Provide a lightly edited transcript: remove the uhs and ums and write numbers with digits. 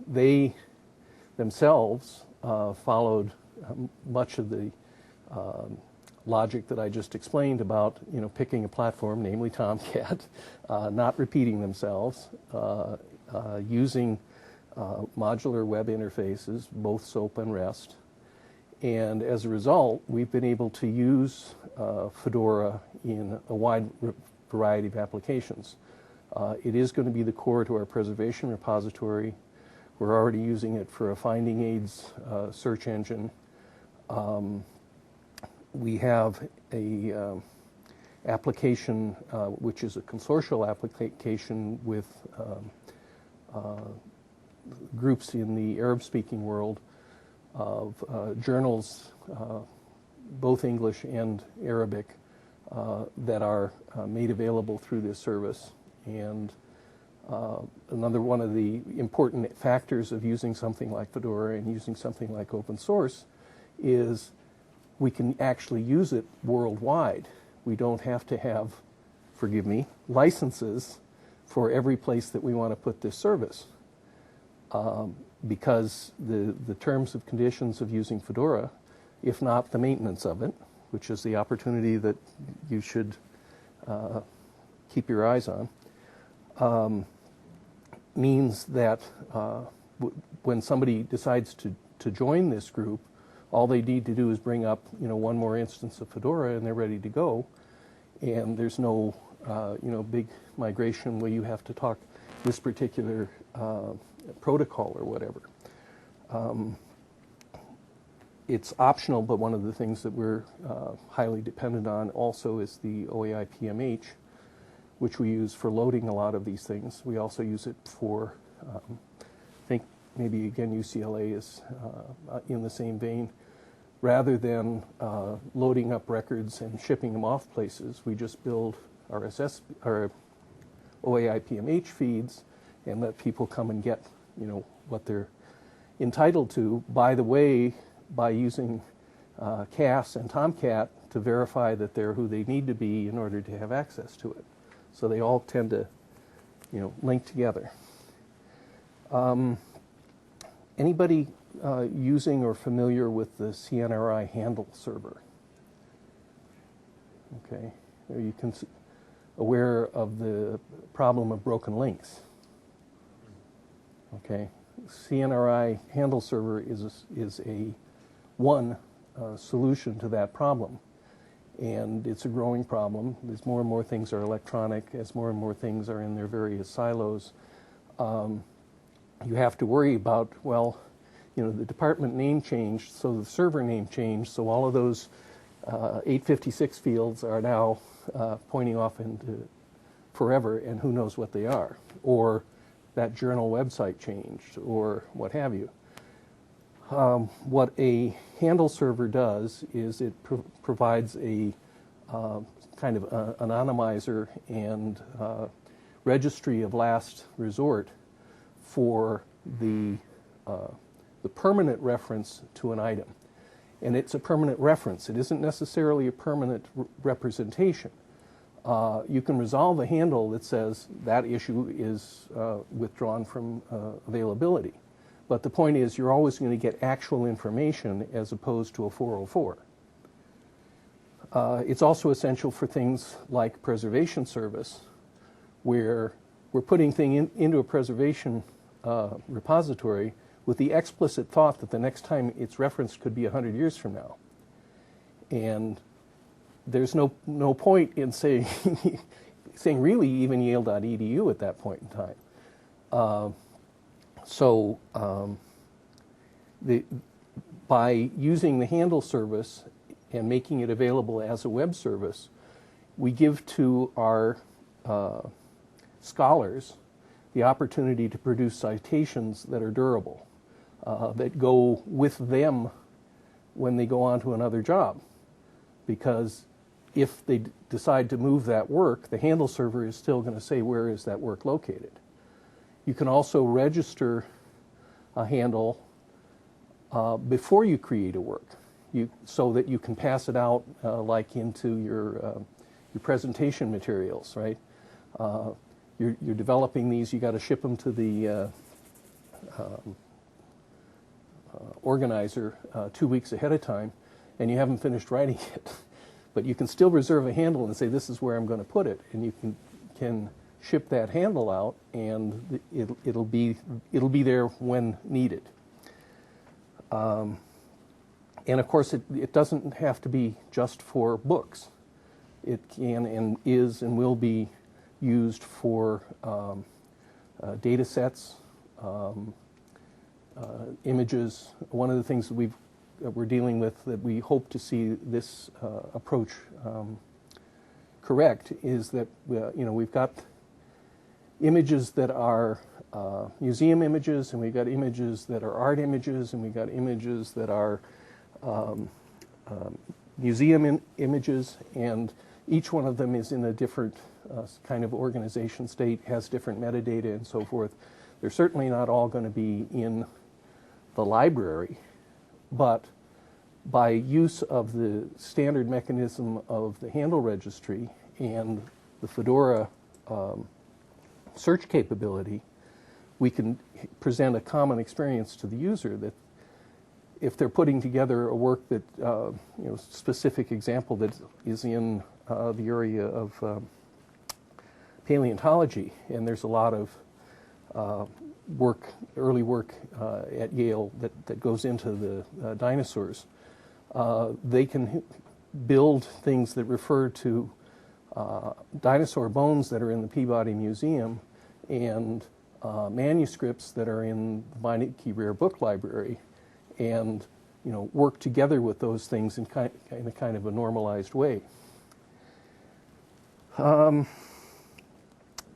They themselves followed much of the logic that I just explained about, picking a platform, namely Tomcat, not repeating themselves, using modular web interfaces, both SOAP and REST. And as a result, we've been able to use Fedora in a wide variety of applications. It is going to be the core to our preservation repository. We're already using it for a finding aids search engine. We have a application which is a consortial application with groups in the Arab-speaking world of journals, both English and Arabic, that are made available through this service. And another one of the important factors of using something like Fedora and using something like open source is we can actually use it worldwide. We don't have to have, forgive me, licenses for every place that we want to put this service. Because the terms and conditions of using Fedora, if not the maintenance of it, which is the opportunity that you should keep your eyes on, means that when somebody decides to join this group, all they need to do is bring up one more instance of Fedora and they're ready to go. And there's no big migration where you have to talk this particular protocol or whatever. It's optional, but one of the things that we're highly dependent on also is the OAI PMH, which we use for loading a lot of these things. We also use it for, I think maybe again UCLA is in the same vein. Rather than loading up records and shipping them off places, we just build our OAI PMH feeds and let people come and get what they're entitled to. By the way, by using CAS and Tomcat to verify that they're who they need to be in order to have access to it. So they all tend to link together. Anybody using or familiar with the CNRI handle server? Okay, are you aware of the problem of broken links? Okay, CNRI handle server is a solution to that problem, and it's a growing problem. As more and more things are electronic, as more and more things are in their various silos, you have to worry about, well, the department name changed, so the server name changed, so all of those 856 fields are now pointing off into forever, and who knows what they are. Or that journal website changed, or what have you. What a handle server does is it provides a kind of anonymizer and registry of last resort for the permanent reference to an item. And it's a permanent reference. It isn't necessarily a permanent representation. You can resolve a handle that says that issue is withdrawn from availability. But the point is you're always going to get actual information as opposed to a 404. It's also essential for things like preservation service, where we're putting things into a preservation repository with the explicit thought that the next time it's referenced could be 100 years from now. And there's no point in saying really even Yale.edu at that point in time. By using the handle service and making it available as a web service, we give to our scholars the opportunity to produce citations that are durable, that go with them when they go on to another job. Because if they decide to move that work, the handle server is still going to say where is that work located. You can also register a handle before you create a work, so that you can pass it out like into your presentation materials, right? You're developing these, you got to ship them to the organizer 2 weeks ahead of time, and you haven't finished writing it, but you can still reserve a handle and say, this is where I'm going to put it, and you can ship that handle out, and it'll be there when needed. And of course, it doesn't have to be just for books. It can and is and will be used for data sets, images. One of the things that we're dealing with that we hope to see this approach correct is that we've got images that are museum images, and we've got images that are art images, and we've got images that are museum images, and each one of them is in a different kind of organization state, has different metadata and so forth. They're certainly not all going to be in the library, but by use of the standard mechanism of the handle registry and the Fedora search capability, we can present a common experience to the user that if they're putting together a work that, specific example that is in the area of paleontology, and there's a lot of early work at Yale that goes into the dinosaurs, they can build things that refer to dinosaur bones that are in the Peabody Museum and manuscripts that are in the Meineke Rare Book Library, and work together with those things in a kind of a normalized way.